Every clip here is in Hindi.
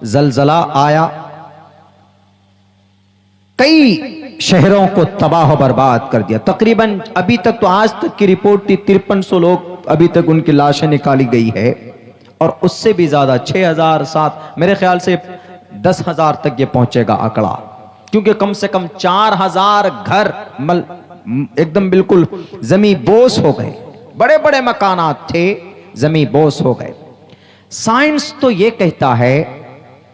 जलजला आया, कई शहरों को तबाह बर्बाद कर दिया। तकरीबन अभी तक तो आज तक की रिपोर्ट थी 5300 लोग अभी तक उनकी लाशें निकाली गई है, और उससे भी ज्यादा 6000 7 मेरे ख्याल से 10,000 तक ये पहुंचेगा आंकड़ा, क्योंकि कम से कम 4000 घर एकदम बिल्कुल जमी बोस हो गए। बड़े बड़े मकानात थे, जमी बोस हो गए। साइंस तो ये कहता है,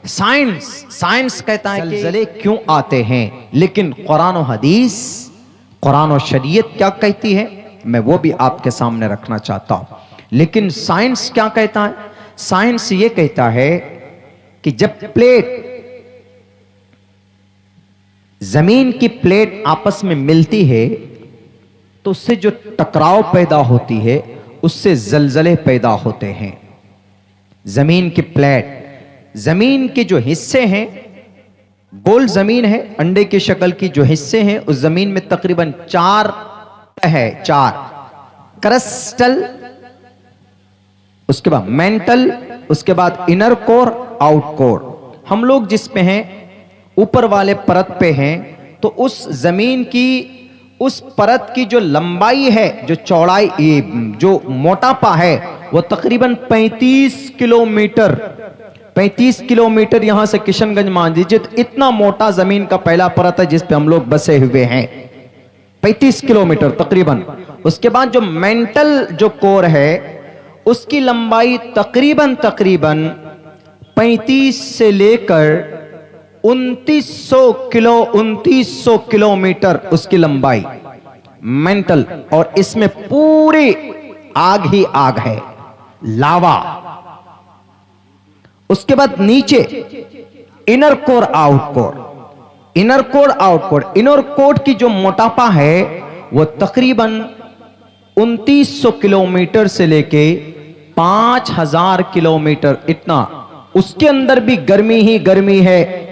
साइंस कहता है कि ज़लज़ले क्यों आते हैं, लेकिन कुरान और हदीस, कुरान और शरीयत क्या कहती है, मैं वो भी आपके सामने रखना चाहता हूं। लेकिन साइंस क्या कहता है? साइंस ये कहता है कि जब प्लेट, जमीन की प्लेट आपस में मिलती है तो उससे जो टकराव पैदा होती है, उससे ज़लज़ले पैदा होते हैं। जमीन की प्लेट, जमीन के जो हिस्से हैं, गोल जमीन है, अंडे की शक्ल की जो हिस्से हैं, उस जमीन में तकरीबन 4 है, 4 क्रस्टल, उसके बाद मेंटल, उसके बाद इनर कोर, आउट कोर। हम लोग जिस पे हैं, ऊपर वाले परत पे हैं, तो उस जमीन की, उस परत की जो लंबाई है, जो चौड़ाई, जो मोटापा है, वो तकरीबन 35 किलोमीटर, 35 किलोमीटर यहां से किशनगंज मान लीजिए, तो इतना मोटा जमीन का पहला परत है जिस पे हम लोग बसे हुए हैं, 35 किलोमीटर तकरीबन। उसके बाद जो मेंटल जो कोर है, उसकी लंबाई तकरीबन 35 से लेकर 2900 किलोमीटर उसकी लंबाई मेंटल, और इसमें पूरी आग ही आग है, लावा। उसके बाद नीचे inner core, out core, inner core, out core. Inner core की जो मोटापा है वो तकरीबन 2900 किलोमीटर से लेके 5000 किलोमीटर, इतना। उसके अंदर भी गर्मी ही गर्मी है।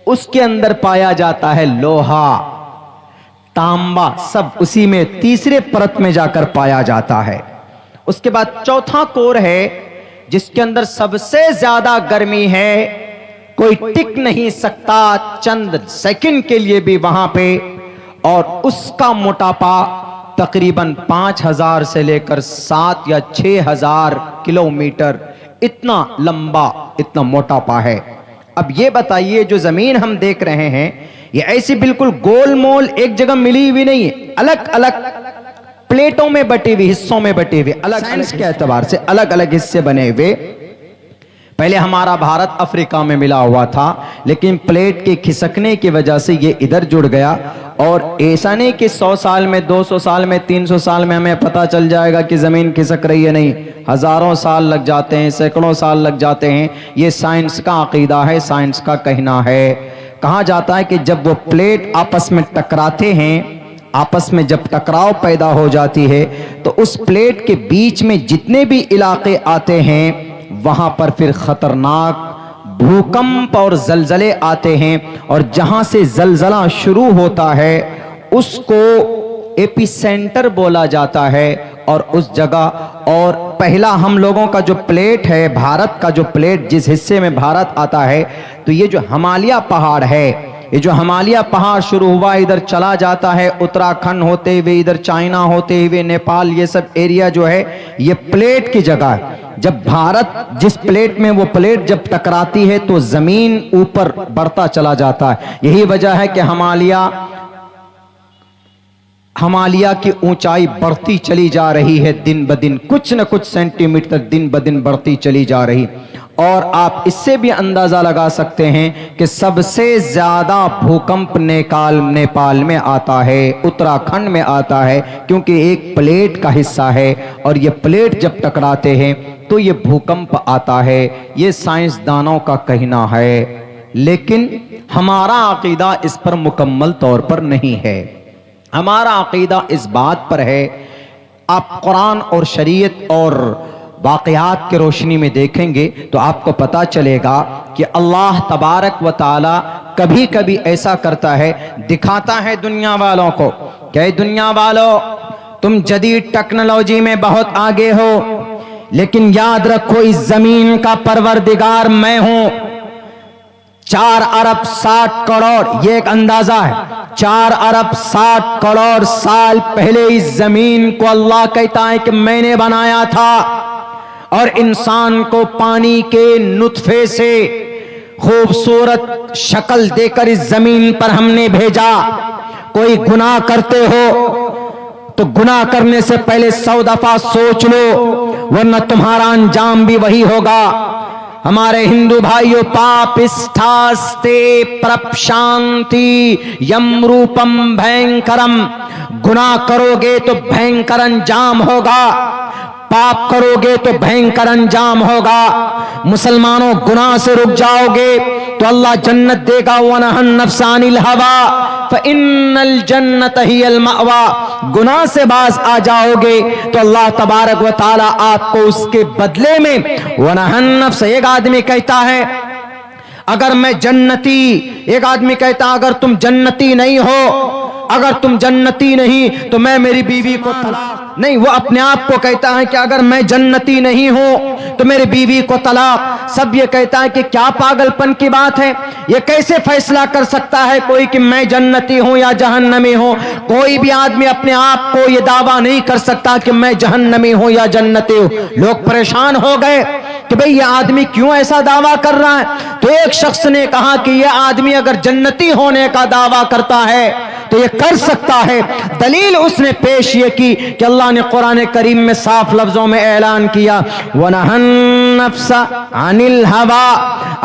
उसके अंदर पाया जाता है लोहा, तांबा, सब उसी में तीसरे परत में जाकर पाया जाता है। उसके बाद चौथा कोर है जिसके अंदर सबसे ज्यादा गर्मी है, कोई टिक नहीं सकता चंद सेकंड के लिए भी वहां पे, और उसका मोटापा तकरीबन 5000 से लेकर 7 या 6000 किलोमीटर, इतना लंबा, इतना मोटापा है। अब ये बताइए, जो जमीन हम देख रहे हैं, ये ऐसी बिल्कुल गोल मोल एक जगह मिली हुई नहीं है, अलग अलग प्लेटों में बटी हुई, हिस्सों में बटी हुई, अलग साइंस के एतबार से अलग अलग हिस्से बने हुए। पहले हमारा भारत अफ्रीका में मिला हुआ था, लेकिन प्लेट के खिसकने की वजह से ये इधर जुड़ गया, और ऐसा नहीं कि 100 साल में, 200 साल में, 300 साल में हमें पता चल जाएगा कि जमीन खिसक रही है, नहीं, हजारों साल लग जाते हैं, सैकड़ों साल लग जाते हैं। ये साइंस का अकीदा है, साइंस का कहना है। कहा जाता है कि जब वो प्लेट आपस में टकराते हैं, आपस में जब टकराव पैदा हो जाती है, तो उस प्लेट के बीच में जितने भी इलाके आते हैं, वहां पर फिर खतरनाक भूकंप और जलजले आते हैं, और जहां से जलजला शुरू होता है उसको एपिसेंटर बोला जाता है। और उस जगह, और पहला हम लोगों का जो प्लेट है, भारत का जो प्लेट, जिस हिस्से में भारत आता है, तो ये जो हिमालय पहाड़ है, ये जो हिमालय पहाड़ शुरू हुआ, इधर चला जाता है उत्तराखंड होते हुए, इधर चाइना होते हुए नेपाल, ये सब एरिया जो है ये प्लेट की जगह है। जब भारत जिस प्लेट में, वो प्लेट जब टकराती है तो जमीन ऊपर बढ़ता चला जाता है। यही वजह है कि हिमालय की ऊंचाई बढ़ती चली जा रही है, दिन ब दिन कुछ न कुछ सेंटीमीटर दिन ब दिन बढ़ती चली जा रही। और आप इससे भी अंदाजा लगा सकते हैं कि सबसे ज्यादा भूकंप नेपाल में आता है, उत्तराखंड में आता है, क्योंकि एक प्लेट का हिस्सा है, और ये प्लेट जब टकराते हैं तो ये भूकंप आता है। ये साइंसदानों का कहना है, लेकिन हमारा अकीदा इस पर मुकम्मल तौर पर नहीं है। हमारा अकीदा इस बात पर है, आप कुरान और शरीयत और वाक़यात की रोशनी में देखेंगे तो आपको पता चलेगा कि अल्लाह तबारक व ताला कभी कभी ऐसा करता है, दिखाता है दुनिया वालों को, क्या दुनिया वालों तुम जदीद टेक्नोलॉजी में बहुत आगे हो, लेकिन याद रखो इस जमीन का परवरदिगार मैं हूं। 4 अरब 60 करोड़, ये एक अंदाजा है, 4 अरब 60 करोड़ साल पहले इस जमीन को अल्लाह कहता है कि मैंने बनाया था, और इंसान को पानी के नुतफे से खूबसूरत शक्ल देकर इस जमीन पर हमने भेजा। कोई गुनाह करते हो तो गुनाह करने से पहले 100 दफा सोच लो, वरना तुम्हारा अंजाम भी वही होगा। हमारे हिंदू भाइयों, पापिष्ठास्ते प्रपशांति यम रूपम भयंकरम, गुनाह करोगे तो भयंकर अंजाम होगा, पाप करोगे तो भयंकर अंजाम होगा। मुसलमानों, गुनाह से रुक जाओगे तो अल्लाह जन्नत देगा। वनहन नफ्सानिल हवा फइन्नल जन्नत हियल मअवा, गुनाह से बाज आ जाओगे तो अल्लाह तबारक व तआला आपको उसके बदले में वनहन नफ्स, एक आदमी कहता है अगर मैं जन्नती, एक आदमी कहता अगर तुम जन्नती नहीं हो, अगर तुम जन्नती नहीं तो मैं मेरी बीवी को तलाक नहीं, वो अपने आप को कहता है कि अगर मैं जन्नती नहीं हूं तो मेरी बीवी को तलाक। सब ये कहता है कि क्या पागलपन की बात है, ये कैसे फैसला कर सकता है कोई कि मैं जन्नती हूं या जहन्नमी हूं। कोई भी आदमी अपने आप को ये दावा नहीं कर सकता कि मैं जहन्नमी हूं या जन्नती हूं। लोग परेशान हो गए कि भाई ये आदमी क्यों ऐसा दावा कर रहा है। तो एक शख्स ने कहा कि यह आदमी अगर जन्नती होने का दावा करता है तो ये कर सकता है। दलील उसने पेश ये की कि अल्लाह ने कुरान करीम में साफ लफ्जों में ऐलान किया, वनहन नफ्सा अनिल हवा,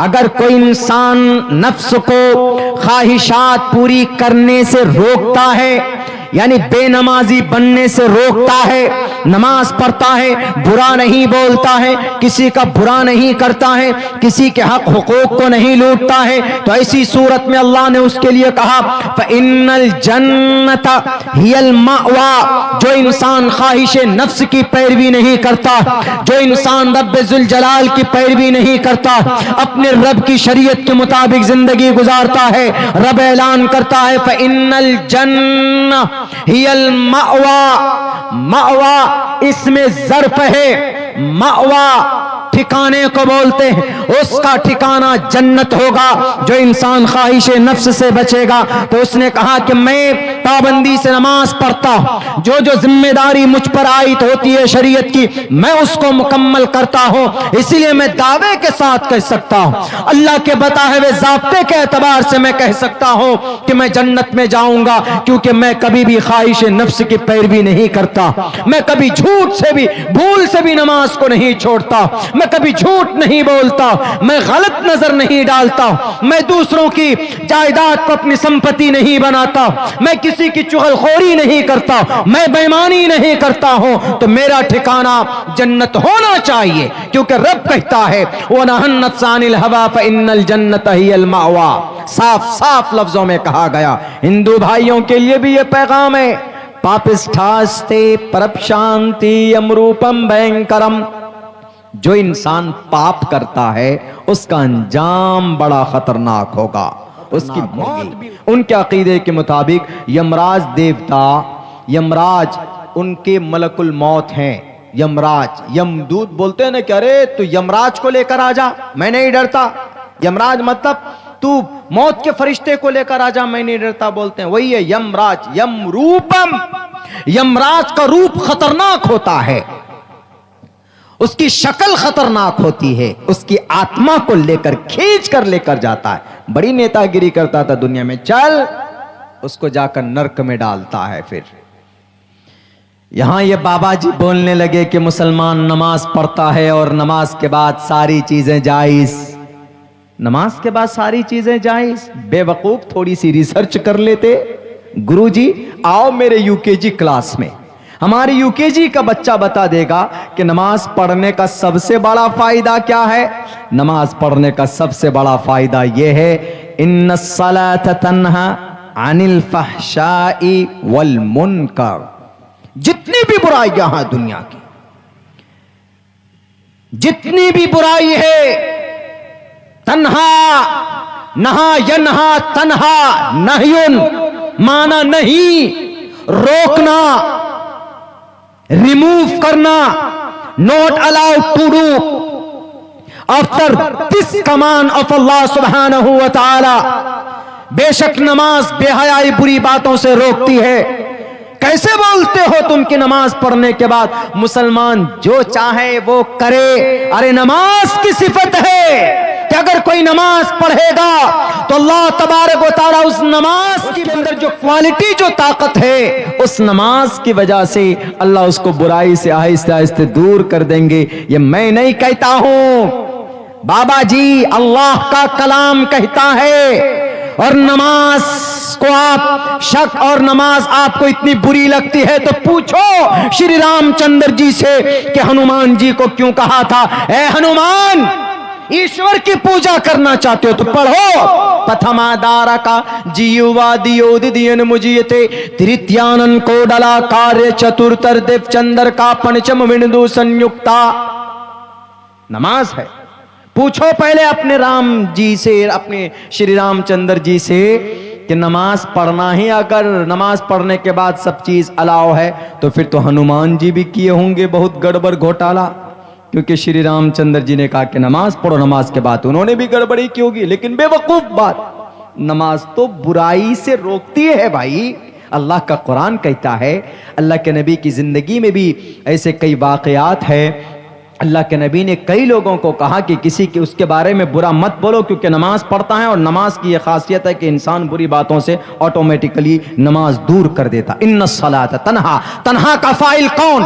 अगर कोई इंसान नफ्स को ख्वाहिशात पूरी करने से रोकता है, यानी बेनमाजी बनने से रोकता है, नमाज पढ़ता है, बुरा नहीं बोलता है, किसी का बुरा नहीं करता है, किसी के हक हुकूक को नहीं लूटता है, तो ऐसी सूरत में अल्लाह ने उसके लिए कहा फ़इन्नल जन्नत हियल मअवा, जो इंसान ख्वाहिश नफ्स की पैरवी नहीं करता, जो इंसान रब्बे जुल जलाल की पैरवी नहीं करता, अपने रब की शरीयत के मुताबिक जिंदगी गुजारता है, रब ऐलान करता है फ़इन्नल जन्नत हियल मअवा, मअवा इसमें ज़र्फ है, मअवा ठिकाने को बोलते हैं, उसका ठिकाना जन्नत होगा। जो इंसान ख्वाहिश नफ्स से बचेगा, तो उसने कहा कि मैं पाबंदी से नमाज पढ़ता, जो जो जिम्मेदारी मुझ पर आयत होती है शरीयत की, मैं उसको मुकम्मल करता हूं, इसीलिए मैं दावे के साथ कह सकता हूं, अल्लाह के बताए हुए ज़ाब्ते के एतबार से मैं कह सकता हूं कि मैं जन्नत में जाऊंगा, क्योंकि मैं कभी भी ख्वाहिश नफ्स की पैरवी नहीं करता, मैं कभी झूठ से भी, भूल से भी नमाज को नहीं छोड़ता, मैं कभी झूठ नहीं बोलता, मैं गलत नजर नहीं डालता, मैं दूसरों की जायदाद को अपनी संपत्ति नहीं बनाता, मैं किसी की चुगलखोरी नहीं करता, मैं बेईमानी नहीं करता हूं, तो मेरा ठिकाना जन्नत होना चाहिए, क्योंकि रब कहता है वनहन नफ्सानिल हवा फइन्नल जन्नत हियल मअवा। साफ साफ लफ्जों में कहा गया। हिंदू भाइयों के लिए भी यह पैगाम है, पापिष्ठास्ते परपशांति अमरूपम भयंकरम, जो इंसान पाप करता है उसका अंजाम बड़ा खतरनाक होगा, उसकी मौत भी। उनके अकीदे के मुताबिक यमराज देवता, यमराज उनके मलकुल मौत हैं। यमराज, यमदूत बोलते हैं ना कि अरे तू यमराज को लेकर आ जा, मैं नहीं डरता। यमराज मतलब तू मौत के फरिश्ते को लेकर आ जा, मैं नहीं डरता, बोलते हैं, वही है यमराज। यमरूपम, यमराज का रूप खतरनाक होता है, उसकी शक्ल खतरनाक होती है, उसकी आत्मा को लेकर खींच कर लेकर जाता है। बड़ी नेतागिरी करता था दुनिया में, चल उसको जाकर नरक में डालता है। फिर यहां ये बाबा जी बोलने लगे कि मुसलमान नमाज पढ़ता है और नमाज के बाद सारी चीजें जायज, नमाज के बाद सारी चीजें जायज। बेवकूफ, थोड़ी सी रिसर्च कर लेते। गुरुजी आओ मेरे यूकेजी क्लास में, हमारे यूकेजी का बच्चा बता देगा कि नमाज पढ़ने का सबसे बड़ा फायदा क्या है। नमाज पढ़ने का सबसे बड़ा फायदा यह है, इन्नस्सलात तन्हा अनिल फहशाई वल मुनकर, जितनी भी बुराइयां हैं दुनिया की, जितनी भी बुराई है, तन्हा, नहा यन्हा, तन्हा नह्युन, माना नहीं, रोकना, रिमूव करना, not allowed to do. After this command of Allah सुब्हानहू व तआला, बेशक नमाज बेहयाई बुरी बातों से रोकती है। कैसे बोलते हो तुम कि नमाज पढ़ने के बाद मुसलमान जो चाहे वो करे? अरे नमाज की सिफत है कि अगर कोई नमाज पढ़ेगा तो अल्लाह तबारक व तआला उस नमाज के अंदर जो क्वालिटी, जो ताकत है, उस नमाज की वजह से अल्लाह उसको बुराई से आहिस्ते आहिस्ते दूर कर देंगे। ये मैं नहीं कहता हूं, बाबा जी अल्लाह का कलाम कहता है। और नमाज को आप शक, और नमाज आपको इतनी बुरी लगती है तो पूछो श्री रामचंद्र जी से कि हनुमान जी को क्यों कहा था, ए हनुमान, ईश्वर की पूजा करना चाहते हो तो पढ़ो, पथमादारा का जीवा दियोदियन मुझियते तृतीयानन को डला कार्य चतुर्तर देव चंद्र का पंचम विंदु संयुक्ता। नमाज है। पूछो पहले अपने राम जी से, अपने श्री रामचंद्र जी से कि नमाज पढ़ना ही, अगर नमाज पढ़ने के बाद सब चीज अलाउ है तो फिर तो हनुमान जी भी किए होंगे बहुत गड़बड़ घोटाला, क्योंकि श्री रामचंद्र जी ने कहा कि नमाज पढ़ो, नमाज के बाद उन्होंने भी गड़बड़ी की होगी। लेकिन बेवकूफ बात, नमाज तो बुराई से रोकती है भाई। अल्लाह का कुरान कहता है, अल्लाह के नबी की जिंदगी में भी ऐसे कई वाकयात है। अल्लाह के नबी ने कई लोगों को कहा कि किसी के उसके बारे में बुरा मत बोलो, क्योंकि नमाज पढ़ता है और नमाज की यह खासियत है कि इंसान बुरी बातों से ऑटोमेटिकली नमाज दूर कर देता। इन्नस्सलात तन्हा, तन्हा का फाइल कौन?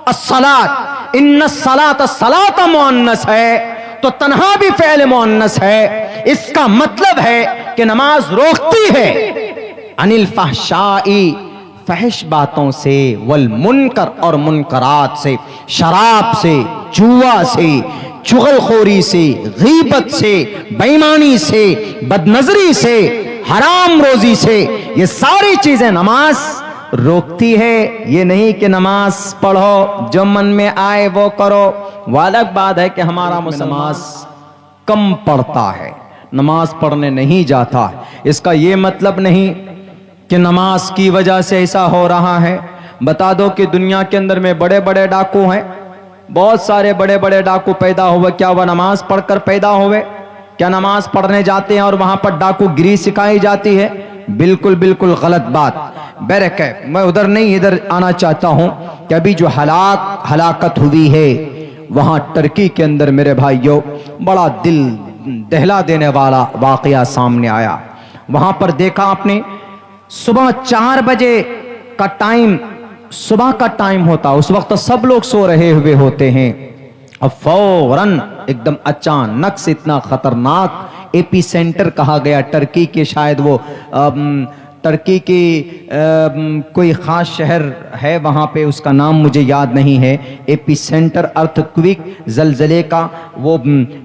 अस्सलात। इन्नस्सलात, सलात मुअन्नस है तो तन्हा भी फ़ेल मुअन्नस है। इसका मतलब है कि नमाज रोकती है अनिल फहशाई, फहश बातों से, वल मुनकर, और मुनकरात से, शराब से, जुआ से, चुगलखोरी से, गीबत से, बेईमानी से, बदनजरी से, हराम रोजी से। ये सारी चीजें नमाज रोकती है। ये नहीं कि नमाज पढ़ो, जो मन में आए वो करो। वो अलग बात है कि हमारा नमाज कम पढ़ता है, नमाज पढ़ने नहीं जाता। इसका ये मतलब नहीं कि नमाज की वजह से ऐसा हो रहा है। बता दो कि दुनिया के अंदर में बड़े बड़े डाकू हैं, बहुत सारे बड़े बड़े डाकू पैदा हुए, क्या वह नमाज पढ़कर पैदा हुए? क्या नमाज पढ़ने जाते हैं और वहां पर डाकूगिरी सिखाई जाती है? बिल्कुल बिल्कुल गलत बात। बैरक है, मैं उधर नहीं इधर आना चाहता हूं कि अभी जो हलाकत हुई है वहां टर्की के अंदर मेरे भाइयों, बड़ा दिल दहला देने वाला वाकया सामने आया। वहां पर देखा आपने, सुबह 4 बजे का टाइम, सुबह का टाइम होता, उस वक्त सब लोग सो रहे हुए होते हैं। अब फौरन एकदम अचानक से, इतना खतरनाक एपी सेंटर कहा गया टर्की के, शायद वो टर्की के कोई ख़ास शहर है वहाँ पे, उसका नाम मुझे याद नहीं है। एपी सेंटर अर्थक्विक, जलजले का वो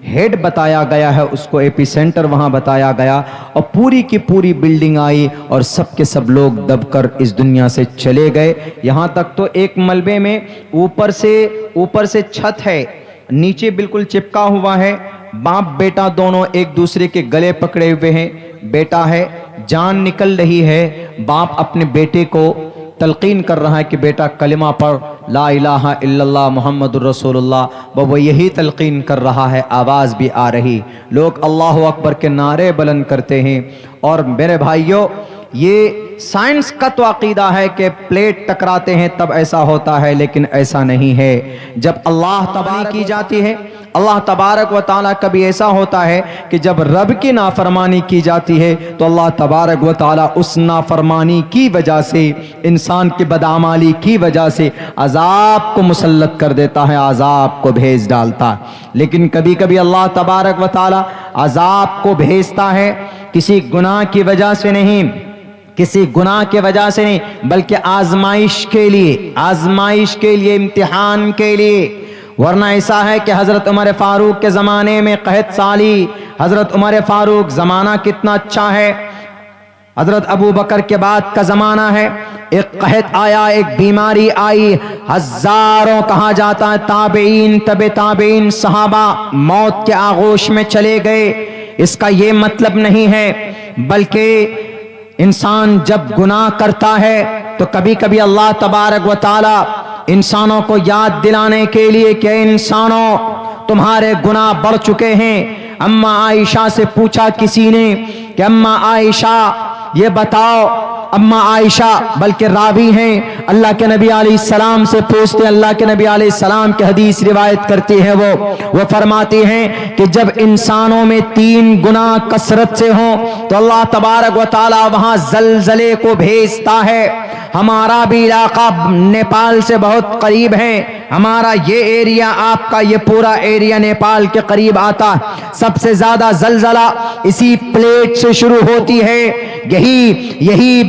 हेड बताया गया है, उसको एपी सेंटर वहाँ बताया गया। और पूरी की पूरी बिल्डिंग आई और सब के सब लोग दबकर इस दुनिया से चले गए। यहाँ तक तो एक मलबे में ऊपर से छत है, नीचे बिल्कुल चिपका हुआ है। बाप बेटा दोनों एक दूसरे के गले पकड़े हुए हैं। बेटा है, जान निकल रही है, बाप अपने बेटे को तलकीन कर रहा है कि बेटा कलिमा पढ़, ला इलाहा इल्लल्लाह मुहम्मदुर रसूलुल्लाह। वो यही तलकीन कर रहा है, आवाज़ भी आ रही। लोग अल्लाहु अकबर के नारे बुलंद करते हैं। और मेरे भाइयों, ये साइंस का तो अकीदा है कि प्लेट टकराते हैं तब ऐसा होता है, लेकिन ऐसा नहीं है। जब अल्लाह तबारक की जाती है, अल्लाह तबारक व ताला, कभी ऐसा होता है कि जब रब की नाफरमानी की जाती है तो अल्लाह तबारक व ताला उस नाफरमानी की वजह से, इंसान की बदआमाली की वजह से अजाब को मुसल्लत कर देता है, अजाब को भेज डालता है। लेकिन कभी कभी अल्लाह तबारक व ताला अजाब को भेजता है किसी गुनाह की वजह से नहीं, किसी गुनाह के वजह से नहीं, बल्कि आजमाइश के लिए, इम्तिहान के लिए। वरना ऐसा है कि हजरत उमर फारूक के ज़माने में कहत साली, हजरत उमर फारूक ज़माना कितना अच्छा है, हजरत अबू बकर के बाद का ज़माना है। एक कहत आया, एक बीमारी आई, हजारों कहा जाता है ताबईन, तबे ताबईन, सहाबा मौत के आगोश में चले गए। इसका ये मतलब नहीं है, बल्कि इंसान जब गुनाह करता है तो कभी कभी अल्लाह तबारक व ताला इंसानों को याद दिलाने के लिए कि इंसानों तुम्हारे गुनाह बढ़ चुके हैं। अम्मा आयशा से पूछा किसी ने कि अम्मा आयशा ये बताओ, अम्मा आयशा बल्कि रावी हैं, अल्लाह के नबी अलैहिस्सलाम से पूछते, अल्लाह के नबी अलैहिस्सलाम की हदीस रिवायत करती है, वो फरमाती हैं कि जब इंसानों में 3 गुनाह कसरत से हों तो अल्लाह तबारक व तआला वहां जलजले को भेजता है। हमारा भी इलाका नेपाल से बहुत करीब है, हमारा ये एरिया, आपका ये पूरा एरिया नेपाल के करीब आता। सबसे ज्यादा जलजला इसी प्लेट से शुरू होती है। यही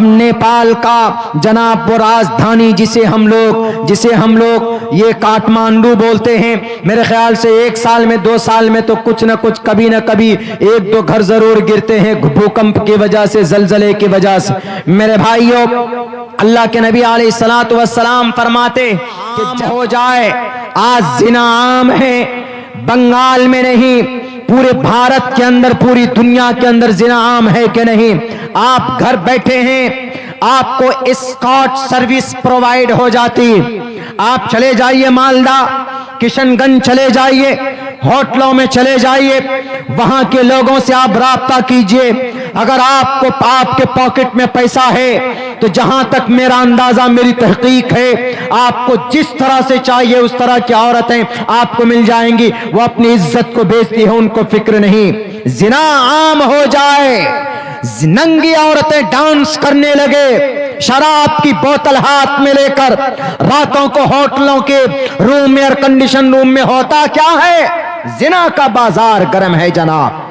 नेपाल का जनाब वो राजधानी जिसे हम लोग ये काठमांडू बोलते हैं। मेरे ख्याल से 1 साल में 2 साल में तो कुछ न कुछ कभी न कभी 1-2 घर जरूर गिरते हैं भूकंप की वजह से, जलजले की वजह से। मेरे भाइयों, अल्लाह के नबी अलैहिस्सलातु वस्सलाम फरमाते कि जब हो जाए, आज जिना आम है, बंगाल में नहीं पूरे भारत के अंदर, पूरी दुनिया के अंदर जिना आम है कि नहीं। आप घर बैठे हैं, आपको एस्कॉर्ट सर्विस प्रोवाइड हो जाती। आप चले जाइए मालदा, किशनगंज चले जाइए, होटलों में चले जाइए, वहां के लोगों से आप राब्ता कीजिए। अगर आपके पॉकेट में पैसा है तो जहां तक मेरा अंदाजा, मेरी तहकीक है, आपको जिस तरह से चाहिए उस तरह की औरतें आपको मिल जाएंगी। वो अपनी इज्जत को बेचती है, उनको फिक्र नहीं। जिना आम हो जाए, नंगी औरतें डांस करने लगे, शराब की बोतल हाथ में लेकर रातों को होटलों के रूम में, एयर कंडीशन रूम में, होता क्या है? जिना का बाजार गर्म है जनाब।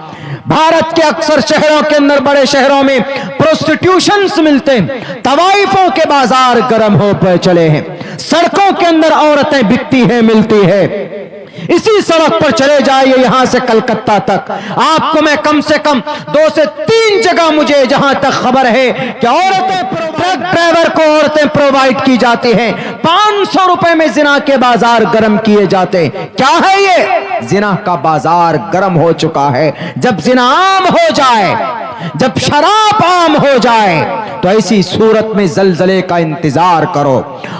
भारत के अक्सर शहरों के अंदर, बड़े शहरों में प्रोस्टिट्यूशंस मिलते हैं, तवाइफों के बाजार गर्म हो पे चले हैं, सड़कों के अंदर औरतें बिकती हैं, मिलती है। इसी सड़क पर चले जाइए, यहां से कलकत्ता तक, आपको मैं कम से कम 2 से 3 जगह, मुझे जहां तक खबर है कि ट्रक ड्राइवर को औरतें प्रोवाइड की जाती हैं। 500 रुपए में जिना के बाजार गर्म किए जाते हैं। क्या है ये? जिना का बाजार गर्म हो चुका है। जब जिना आम हो जाए, जब शराब आम हो जाए, तो ऐसी सूरत में जलजले का इंतजार करो।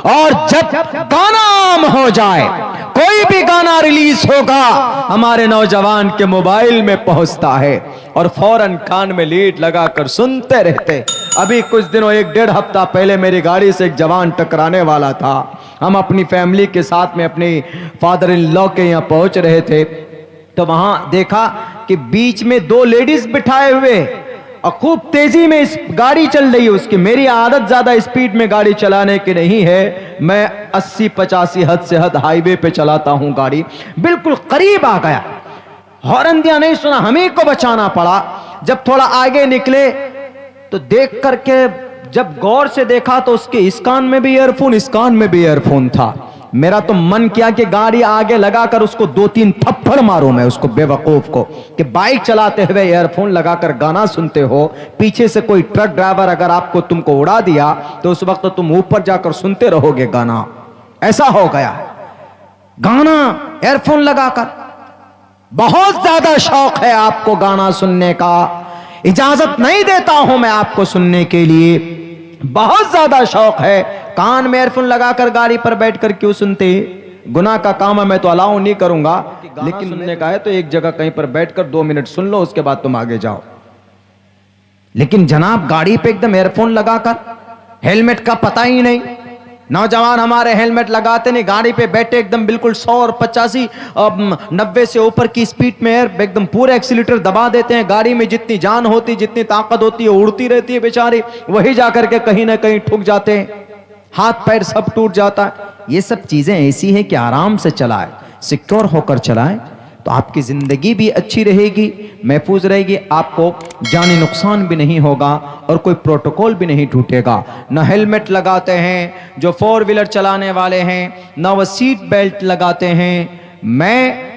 और जब गाना आम हो जाए, कोई भी गाना रिलीज होगा, हमारे नौजवान के मोबाइल में पहुंचता है और फौरन कान में लीड लगाकर सुनते रहते। अभी कुछ दिनों, 1-1.5 हफ्ता पहले मेरी गाड़ी से एक जवान टकराने वाला था। हम अपनी फैमिली के साथ में अपने फादर इन लॉ के यहाँ पहुंच रहे थे, तो वहां देखा कि बीच में 2 लेडीज बिठाए हुए और खूब तेजी में इस गाड़ी चल रही है उसकी। मेरी आदत ज्यादा स्पीड में गाड़ी चलाने की नहीं है, मैं 80-85 हद से हद हाईवे पे चलाता हूं गाड़ी। बिल्कुल करीब आ गया, हॉर्न दिया, नहीं सुना, हमें को बचाना पड़ा। जब थोड़ा आगे निकले तो देख करके जब गौर से देखा तो उसके इस कान में भी ईयरफोन, इस कान में भी ईयरफोन था। मेरा तो मन किया कि गाड़ी आगे लगाकर उसको 2-3 थप्पड़ मारूं मैं उसको, बेवकूफ को, कि बाइक चलाते हुए ईयरफोन लगाकर गाना सुनते हो, पीछे से कोई ट्रक ड्राइवर अगर तुमको उड़ा दिया तो उस वक्त तो तुम ऊपर जाकर सुनते रहोगे गाना। ऐसा हो गया गाना ईयरफोन लगाकर। बहुत ज्यादा शौक है आपको गाना सुनने का, इजाजत नहीं देता हूं मैं आपको सुनने के लिए, बहुत ज्यादा शौक है। कान में ईयरफोन लगाकर गाड़ी पर बैठकर क्यों सुनते? गुनाह का काम है, मैं तो अलाउ नहीं करूंगा, लेकिन सुनने का है तो एक जगह कहीं पर बैठकर 2 मिनट सुन लो, उसके बाद तुम आगे जाओ। लेकिन जनाब गाड़ी पे एकदम ईयरफोन लगाकर, हेलमेट का पता ही नहीं। नौजवान हमारे हेलमेट लगाते नहीं, गाड़ी पे बैठे एकदम बिल्कुल 100 और 85 90 से ऊपर की स्पीड में एकदम पूरे एक्सीलेटर दबा देते हैं। गाड़ी में जितनी जान होती, जितनी ताकत होती है, उड़ती रहती है बेचारी, वही जाकर के कहीं ना कहीं ठुक जाते हैं, हाथ पैर सब टूट जाता है। ये सब चीजें ऐसी हैं कि आराम से चलाएं, सिक्योर होकर चलाएं, तो आपकी जिंदगी भी अच्छी रहेगी, महफूज रहेगी, आपको जानी नुकसान भी नहीं होगा और कोई प्रोटोकॉल भी नहीं टूटेगा। न हेलमेट लगाते हैं जो 4 व्हीलर चलाने वाले हैं, न वो सीट बेल्ट लगाते हैं। मैं